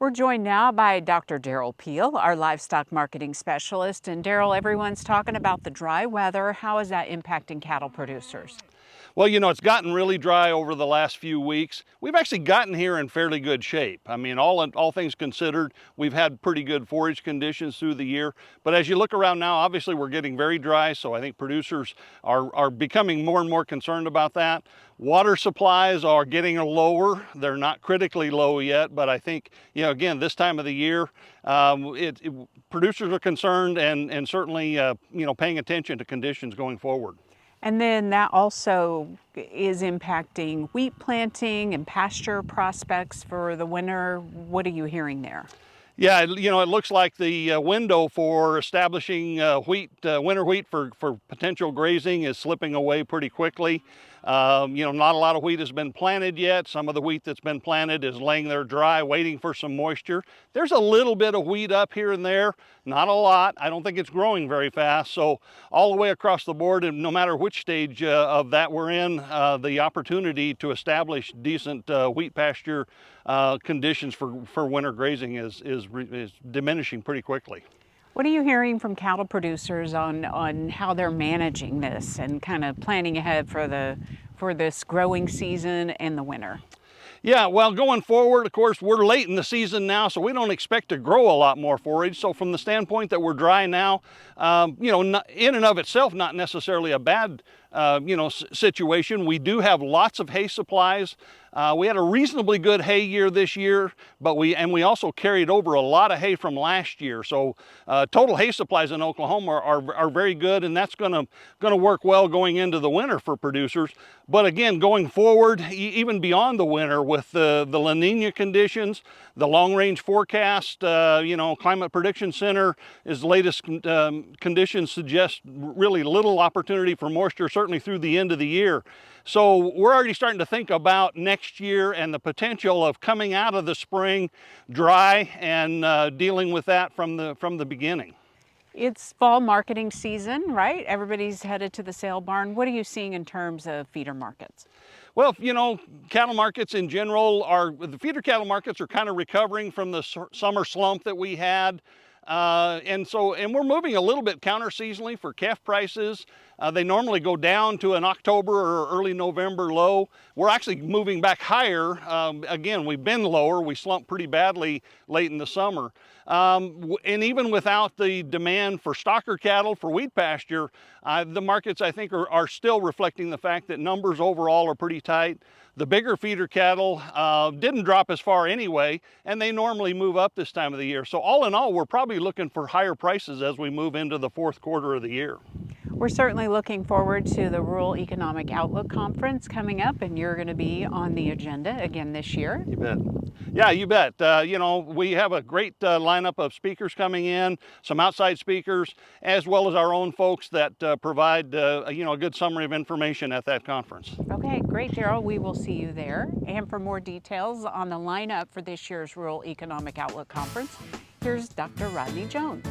We're joined now by Dr. Derrell Peel, our livestock marketing specialist. And Derrell, everyone's talking about the dry weather. How is that impacting cattle producers? Well, it's gotten really dry over the last few weeks. We've actually gotten here in fairly good shape. I mean, all things considered, we've had pretty good forage conditions through the year. But as you look around now, obviously we're getting very dry, so I think producers are becoming more and more concerned about that. Water supplies are getting lower. They're not critically low yet, but I think, again, this time of the year, producers are concerned and certainly, paying attention to conditions going forward. And then that also is impacting wheat planting and pasture prospects for the winter. What are you hearing there? Yeah, it looks like the window for establishing winter wheat for potential grazing is slipping away pretty quickly. Not a lot of wheat has been planted yet. Some of the wheat that's been planted is laying there dry, waiting for some moisture. There's a little bit of wheat up here and there, not a lot. I don't think it's growing very fast. So all the way across the board, and no matter which stage of that we're in, the opportunity to establish decent wheat pasture conditions for winter grazing is diminishing pretty quickly. What are you hearing from cattle producers on how they're managing this and kind of planning ahead for this growing season and the winter? Yeah, well, going forward, of course, we're late in the season now, so we don't expect to grow a lot more forage. So from the standpoint that we're dry now, in and of itself, not necessarily a bad situation. We do have lots of hay supplies. We had a reasonably good hay year this year, but we also carried over a lot of hay from last year. So total hay supplies in Oklahoma are very good, and that's going to work well going into the winter for producers. But again, going forward, even beyond the winter, with the La Nina conditions, the long-range forecast, Climate Prediction Center, its latest conditions suggest really little opportunity for moisture, certainly through the end of the year. So we're already starting to think about next year and the potential of coming out of the spring dry and dealing with that from the beginning. It's fall marketing season, right? Everybody's headed to the sale barn. What are you seeing in terms of feeder markets? Well, cattle markets in general the feeder cattle markets are kind of recovering from the summer slump that we had. And we're moving a little bit counter-seasonally for calf prices. They normally go down to an October or early November low. We're actually moving back higher. Again, we've been lower. We slumped pretty badly late in the summer. And even without the demand for stocker cattle for wheat pasture, the markets, I think, are still reflecting the fact that numbers overall are pretty tight. The bigger feeder cattle didn't drop as far anyway, and they normally move up this time of the year. So all in all, we're probably looking for higher prices as we move into the fourth quarter of the year. We're certainly looking forward to the Rural Economic Outlook Conference coming up, and you're going to be on the agenda again this year. You bet. Yeah, you bet. We have a great lineup of speakers coming in, some outside speakers, as well as our own folks that provide a good summary of information at that conference. Okay, great, Derrell. We will see you there. And for more details on the lineup for this year's Rural Economic Outlook Conference, here's Dr. Rodney Jones.